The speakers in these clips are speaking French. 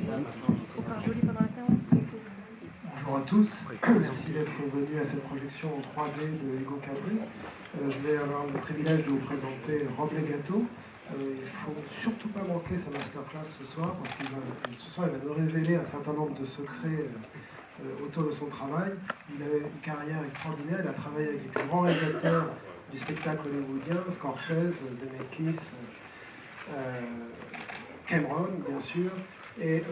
Faut faire joli pendant la séance. Bonjour à tous, merci d'être venus à cette projection en 3D de Hugo Cabret. Je vais avoir le privilège de vous présenter Rob Legato. Il ne faut surtout pas manquer sa masterclass ce soir, parce qu'il va nous révéler un certain nombre de secrets autour de son travail. Il a une carrière extraordinaire, il a travaillé avec les plus grands réalisateurs du spectacle hollywoodien, Scorsese, Zemeckis, Cameron, bien sûr. Et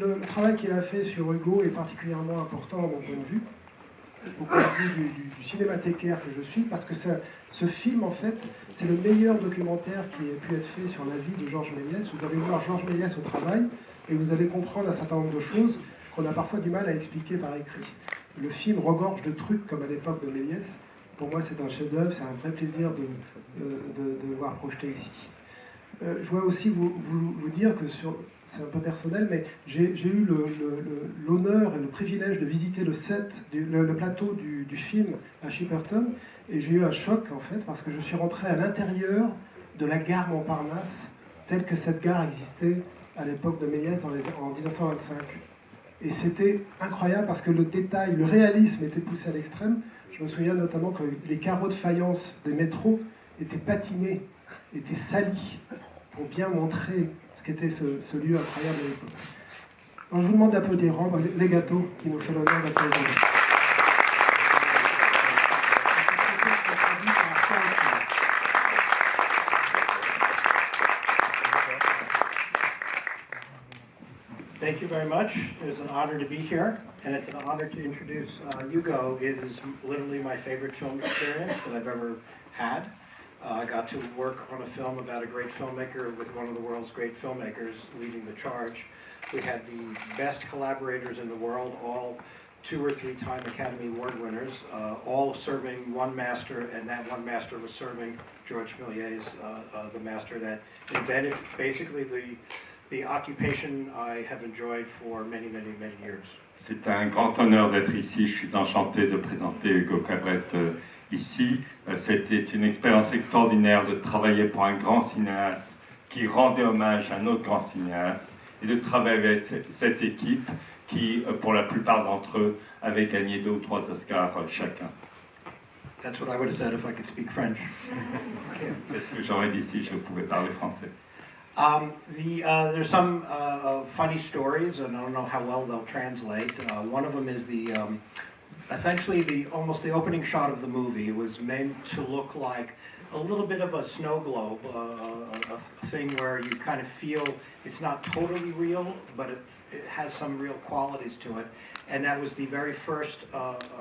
le travail qu'il a fait sur Hugo est particulièrement important à mon point de vue, au point de vue du cinémathécaire que je suis, parce que ce film, en fait, c'est le meilleur documentaire qui ait pu être fait sur la vie de Georges Méliès. Vous allez voir Georges Méliès au travail, et vous allez comprendre un certain nombre de choses qu'on a parfois du mal à expliquer par écrit. Le film regorge de trucs comme à l'époque de Méliès. Pour moi, c'est un chef-d'œuvre, c'est un vrai plaisir de le voir projeté ici. Je voudrais aussi vous dire que c'est un peu personnel, mais j'ai eu l'honneur et le privilège de visiter le plateau du film à Shepperton, et j'ai eu un choc en fait, parce que je suis rentré à l'intérieur de la gare Montparnasse, telle que cette gare existait à l'époque de Méliès en 1925. Et c'était incroyable parce que le détail, le réalisme était poussé à l'extrême. Je me souviens notamment que les carreaux de faïence des métros étaient patinés, étaient salis, pour bien montrer ce qu'était ce lieu incroyable à l'époque. Alors je vous demande d'applaudir Rob Legato qui nous fait l'honneur d'applaudir. Thank you very much. It is an honor to be here, and it's an honor to introduce Hugo. It is literally my favorite film experience that I've ever had. I got to work on a film about a great filmmaker with one of the world's great filmmakers leading the charge. We had the best collaborators in the world, all 2 or 3 time Academy Award winners, all serving one master, and that one master was serving Georges Méliès, the master that invented basically the occupation I have enjoyed for many, many, many years. C'est un grand honneur d'être ici. Je suis enchanté de présenter Hugo Cabret ici. C'était une expérience extraordinaire de travailler pour un grand cinéaste qui rendait hommage à un autre grand cinéaste et de travailler avec cette équipe qui, pour la plupart d'entre eux, avait gagné 2 ou 3 Oscars chacun. That's what I would have said if I could speak French. C'est ce que j'aurais dit si je pouvais parler français. There's some funny stories, and I don't know how well they'll translate. One of them is essentially almost the opening shot of the movie. It was meant to look like a little bit of a snow globe, a thing where you kind of feel it's not totally real, but it has some real qualities to it. And that was the very first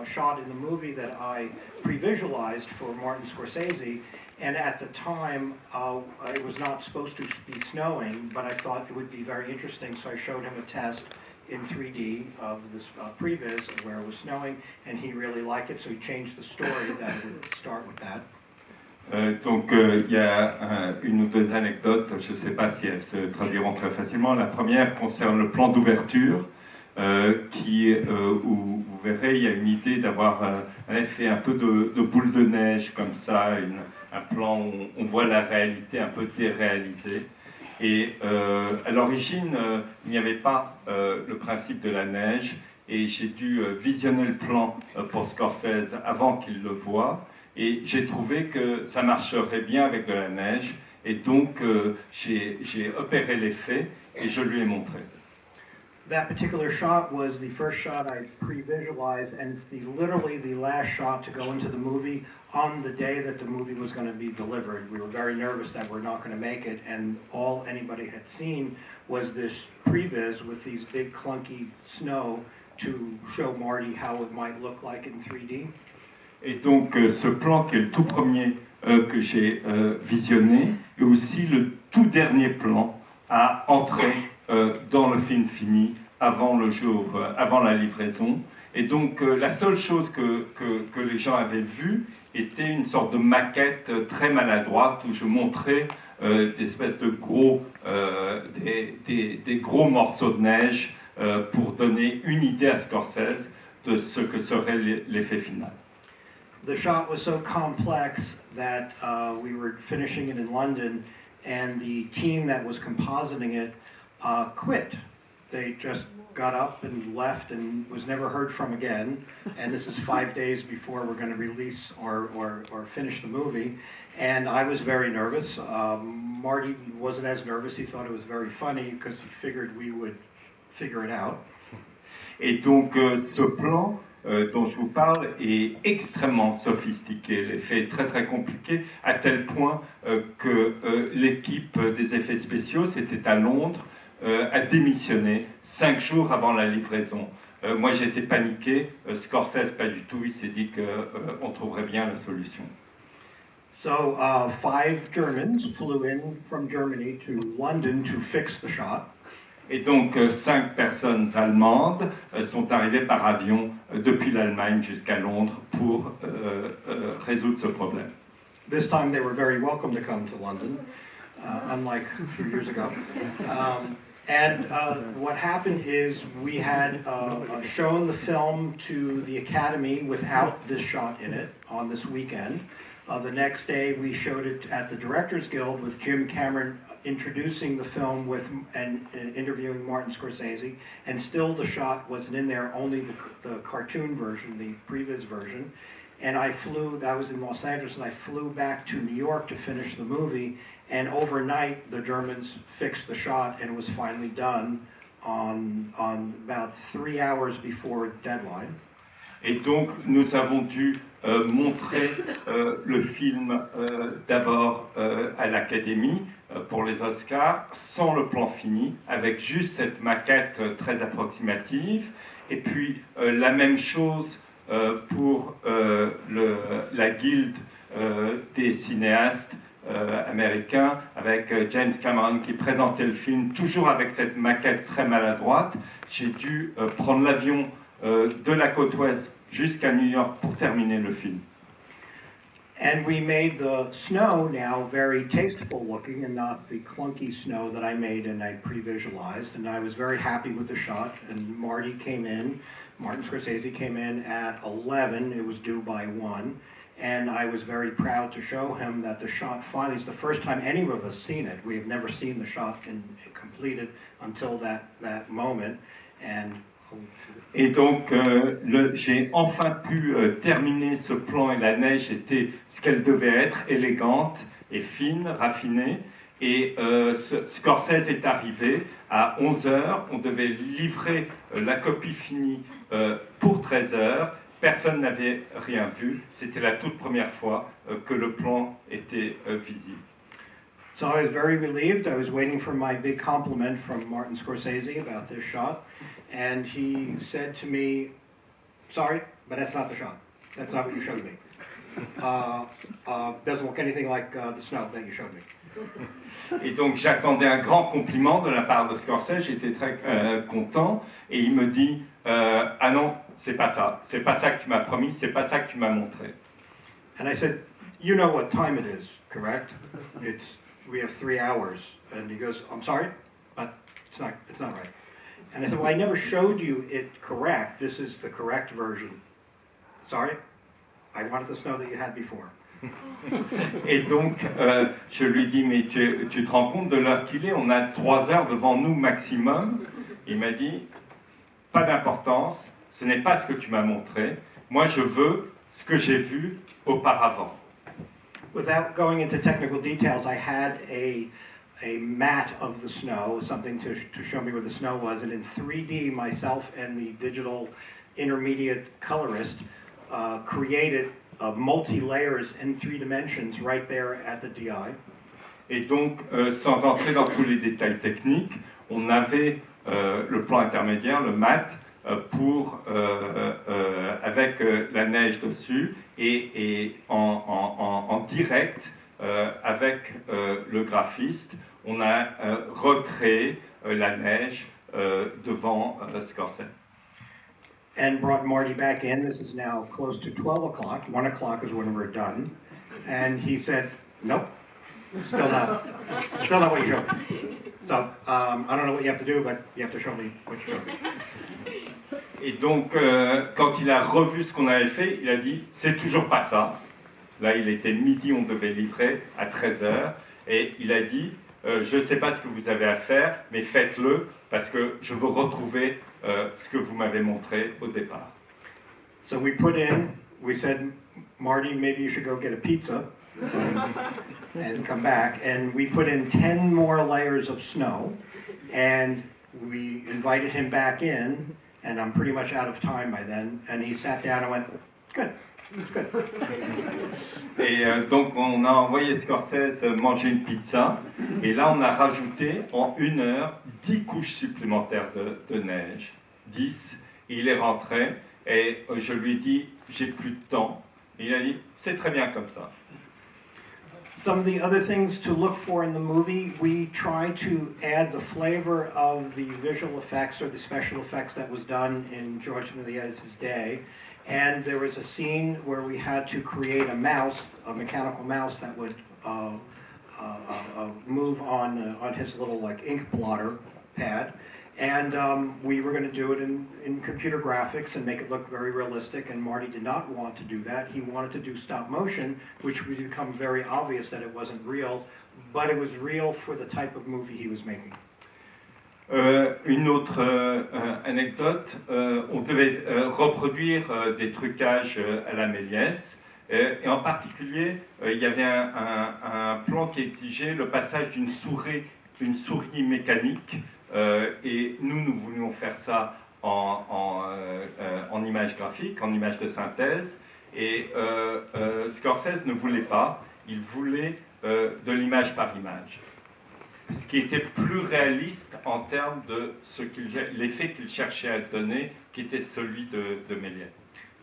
shot in the movie that I pre-visualized for Martin Scorsese. And at the time, it was not supposed to be snowing, but I thought it would be very interesting, so I showed him a test in 3D of this previs where it was snowing, and he really liked it, so he changed the story that it would start with that. Donc il y a 1 ou 2 anecdotes, je ne sais pas si elles se traduiront très facilement. La première concerne le plan d'ouverture, où vous verrez, il y a une idée d'avoir un effet un peu de boule de neige comme ça, un plan où on voit la réalité un peu déréalisée. Et à l'origine, il n'y avait pas le principe de la neige, et j'ai dû visionner le plan pour Scorsese avant qu'il le voie, et j'ai trouvé que ça marcherait bien avec de la neige, et donc j'ai opéré l'effet et je lui ai montré. That particular shot was the first shot I pre-visualized, and it's literally the last shot to go into the movie on the day that the movie was going to be delivered. We were very nervous that we're not going to make it, and all anybody had seen was this previs with these big clunky snow to show Marty how it might look like in 3D. Et donc ce plan qui est le tout premier que j'ai visionné, est aussi le tout dernier plan à entrer dans le film fini avant la livraison. Et donc la seule chose que les gens avaient vue était une sorte de maquette très maladroite où je montrais des espèces de des gros morceaux de neige pour donner une idée à Scorsese de ce que serait l'effet final. The shot was so complex that we were finishing it in London, and the team that was compositing it quit they just got up and left and was never heard from again. And this is 5 days before we're going to release or finish the movie. And I was very nervous. Marty wasn't as nervous. He thought it was very funny because he figured we would figure it out. Et donc ce plan dont je vous parle est extrêmement sophistiqué. L'effet est très très compliqué, à tel point que l'équipe des effets spéciaux, c'était à Londres, a démissionné 5 jours avant la livraison. Moi j'étais paniqué, Scorsese pas du tout, il s'est dit qu'on trouverait bien la solution. So 5 Germans flew in from Germany to London to fix the shot. Et donc 5 personnes allemandes sont arrivées par avion depuis l'Allemagne jusqu'à Londres pour résoudre ce problème. This time they were very welcome to come to London, unlike a few years ago. And what happened is we had shown the film to the Academy without this shot in it on this weekend. The next day we showed it at the Directors Guild with Jim Cameron introducing the film and interviewing Martin Scorsese, and still the shot wasn't in there, only the cartoon version, the previs version. And I was in Los Angeles, and I flew back to New York to finish the movie, and overnight the Germans fixed the shot, and it was finally done on about 3 hours before deadline. Et donc nous avons dû montrer le film d'abord à l'Académie pour les Oscars, sans le plan fini, avec juste cette maquette très approximative, et puis la même chose pour la guilde des cinéastes américains, avec James Cameron qui présentait le film toujours avec cette maquette très maladroite. J'ai dû prendre l'avion de la côte ouest jusqu'à New York pour terminer le film. And we made the snow now very tasteful looking and not the clunky snow that I made and I pre-visualized. And I was very happy with the shot. And Martin Scorsese came in at 11. It was due by 1. And I was very proud to show him that the shot finally is the first time any of us seen it. We have never seen the shot completed until that moment. Et donc, j'ai enfin pu terminer ce plan et la neige était ce qu'elle devait être, élégante et fine, raffinée. Et Scorsese est arrivé à 11h, on devait livrer la copie finie pour 13h. Personne n'avait rien vu, c'était la toute première fois que le plan était visible. So I was very relieved. I was waiting for my big compliment from Martin Scorsese about this shot. And he said to me, sorry, but that's not the shot. That's not what you showed me. Doesn't look anything like the snow that you showed me. Et donc j'attendais un grand compliment de la part de Scorsese, j'étais très content. Et il me dit, ah non, c'est pas ça que tu m'as promis, c'est pas ça que tu m'as montré. And I said, you know what time it is, correct? We have 3 hours. And he goes, I'm sorry, but it's not right. And I said, well, I never showed you it correct. This is the correct version. Sorry, I wanted the snow that you had before. Et donc, je lui dis, mais tu te rends compte de l'heure qu'il est? On a 3 heures devant nous maximum. Il m'a dit, pas d'importance, ce n'est pas ce que tu m'as montré. Moi, je veux ce que j'ai vu auparavant. Without going into technical details, I had a mat of the snow, something to show me where the snow was, and in 3D, myself and the digital intermediate colorist created multi-layers in 3 dimensions right there at the DI. Et donc, sans entrer dans tous les détails techniques, on avait le plan intermédiaire, le mat, avec la neige dessus et en direct avec le graphiste, on a recréé la neige devant Scorsese. And brought Marty back in. This is now close to 12 o'clock. 1 o'clock is when we're done. And he said, nope, still not what you showed me. So I don't know what you have to do, but you have to show me what you showed me. Et donc, quand il a revu ce qu'on avait fait, il a dit, c'est toujours pas ça. Là, il était midi, on devait livrer à 13h. Et il a dit, je ne sais pas ce que vous avez à faire, mais faites-le parce que je veux retrouver ce que vous m'avez montré au départ. So we said, Marty, maybe you should go get a pizza and come back. And we put in 10 more layers of snow, and we invited him back in, and I'm pretty much out of time by then. And he sat down and went, good, it's good. Et donc on a envoyé Scorsese manger une pizza, et là on a rajouté en 1 heure 10 couches supplémentaires de neige, 10, et il est rentré, et je lui ai dit, j'ai plus de temps, et il a dit, c'est très bien comme ça. Some of the other things to look for in the movie, we try to add the flavor of the visual effects or the special effects that was done in George Méliès' day. And there was a scene where we had to create a mouse, a mechanical mouse that would move on his little like ink blotter pad. And we were going to do it in computer graphics and make it look very realistic, and Marty did not want to do that. He wanted to do stop motion, which would become very obvious that it wasn't real, but it was real for the type of movie he was making. Une autre anecdote, on devait reproduire des trucages à la Méliès, et en particulier, il y avait un plan qui exigeait le passage d'une souris mécanique. Et nous voulions faire ça en image graphique, en image de synthèse, et Scorsese ne voulait pas, il voulait de l'image par image, ce qui était plus réaliste en termes de l'effet qu'il cherchait à donner, qui était celui de Méliès.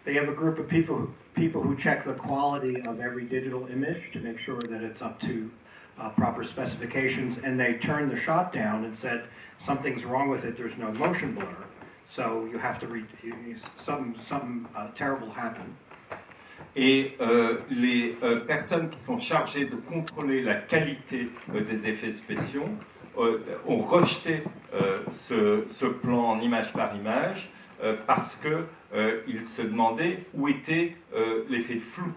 They have a group of people who check the quality of every digital image to make sure that it's up to proper specifications, and they turned the shot down and said something's wrong with it. There's no motion blur, so you have to something terrible happened. Et les personnes qui sont chargées de contrôler la qualité des effets spéciaux ont rejeté ce plan en image par image parce que ils se demandaient où était l'effet de flou.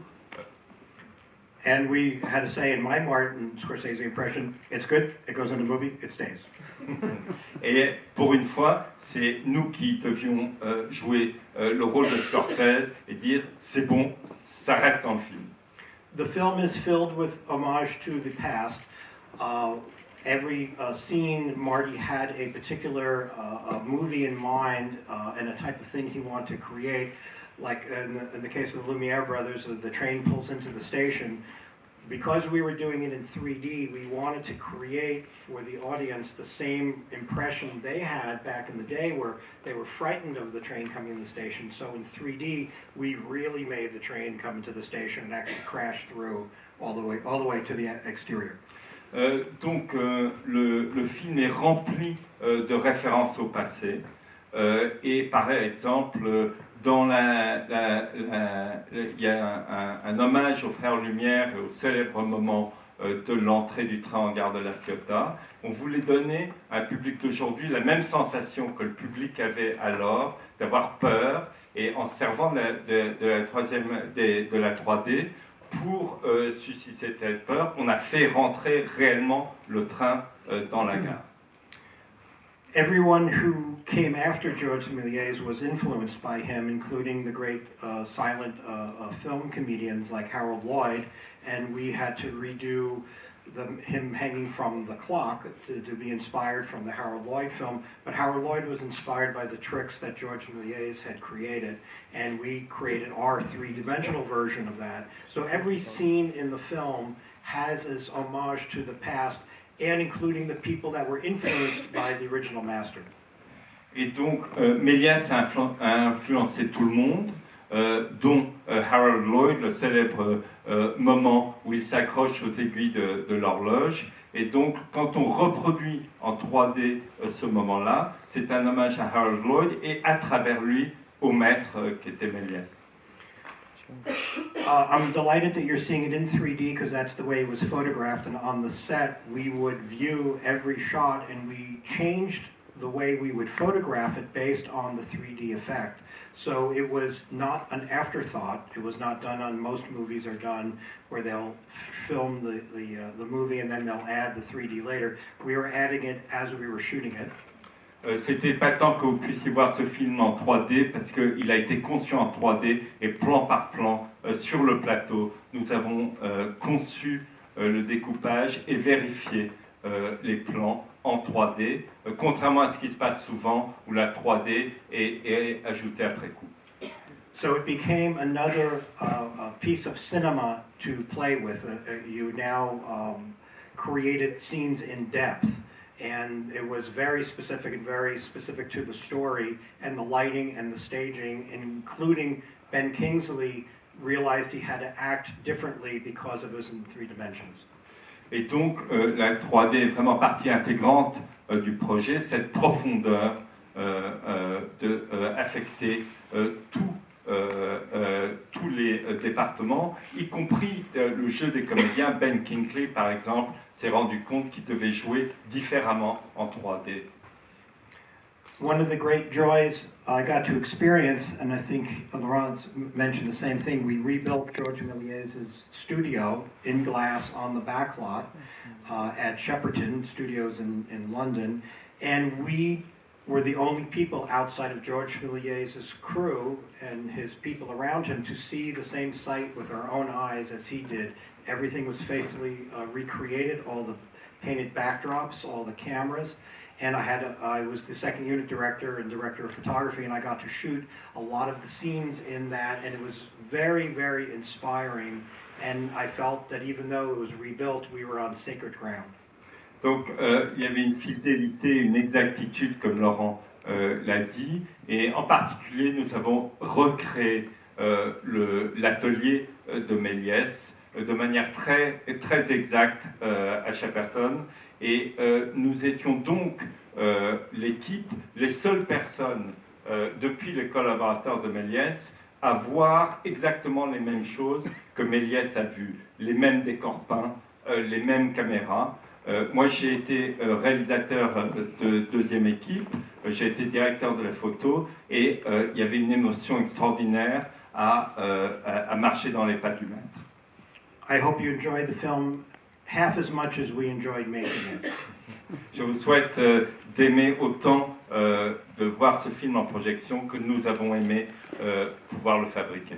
And we had to say, in my Martin Scorsese impression, it's good, it goes in the movie, it stays. Et pour une fois, c'est nous qui devions jouer le rôle de Scorsese et dire c'est bon, ça reste dans le film. The film is filled with homage to the past. Every scene, Marty had a particular movie in mind and a type of thing he wanted to create. Like in the case of the Lumiere brothers, the train pulls into the station. Because we were doing it in 3D, we wanted to create for the audience the same impression they had back in the day where they were frightened of the train coming in the station. So in 3D, we really made the train come into the station and actually crash through all the way to the exterior. Donc le film est rempli de références au passé. Et par exemple, il y a un hommage aux frères Lumière et au célèbre moment de l'entrée du train en gare de La Ciotat. On voulait donner à un public d'aujourd'hui la même sensation que le public avait alors, d'avoir peur, et en se servant de la 3D pour susciter cette peur, on a fait rentrer réellement le train dans la gare. Everyone who came after Georges Méliès was influenced by him, including the great silent film comedians like Harold Lloyd, and we had to redo him hanging from the clock to be inspired from the Harold Lloyd film. But Harold Lloyd was inspired by the tricks that Georges Méliès had created, and we created our three-dimensional version of that. So every scene in the film has as homage to the past, and including the people that were influenced by the original master. Et donc, Méliès a influencé tout le monde, dont Harold Lloyd, le célèbre moment où il s'accroche aux aiguilles de l'horloge. Et donc, quand on reproduit en 3D ce moment-là, c'est un hommage à Harold Lloyd et à travers lui au maître qui était Méliès. I'm delighted that you're seeing it in 3D because that's the way it was photographed, and on the set we would view every shot and we changed the way we would photograph it based on the 3D effect. So it was not an afterthought. It was not done on most movies are done where they'll film the movie and then they'll add the 3D later. We were adding it as we were shooting it. C'était pas tant que vous puissiez voir ce film en 3D parce qu'il a été conçu en 3D et plan par plan sur le plateau. Nous avons conçu le découpage et vérifié les plans en 3D, contrairement à ce qui se passe souvent où la 3D est ajoutée après coup. So it became another piece of cinema to play with. You now created scenes in depth, and it was very specific to the story and the lighting and the staging, including Ben Kingsley realized he had to act differently because it was in 3 dimensions. Et donc la 3D est vraiment partie intégrante du projet, cette profondeur affecter tous les départements, y compris le jeu des comédiens. Ben Kingsley, par exemple, s'est rendu compte qu'il devait jouer différemment en 3D. One of the great joys I got to experience, and I think Laurent mentioned the same thing, we rebuilt Georges Méliès' studio in glass on the back lot at Shepperton Studios in London, and we were the only people outside of Georges Méliès' crew and his people around him to see the same site with our own eyes as he did. Everything was faithfully recreated, all the painted backdrops, all the cameras. And I was the second unit director and director of photography, and I got to shoot a lot of the scenes in that, and it was very, very inspiring. And I felt that even though it was rebuilt, we were on sacred ground. Donc il y avait une fidélité, une exactitude, comme Laurent l'a dit, et en particulier nous avons recréé l'atelier de Méliès de manière très, très exacte à Shepperton. Et nous étions donc l'équipe, les seules personnes depuis les collaborateurs de Méliès à voir exactement les mêmes choses que Méliès a vues, les mêmes décors peints, les mêmes caméras. Moi j'ai été réalisateur de deuxième équipe, j'ai été directeur de la photo et il y avait une émotion extraordinaire à marcher dans les pas du maître. I hope you enjoy the film half as much as we enjoyed making it. Je vous souhaite d'aimer autant de voir ce film en projection que nous avons aimé pouvoir le fabriquer.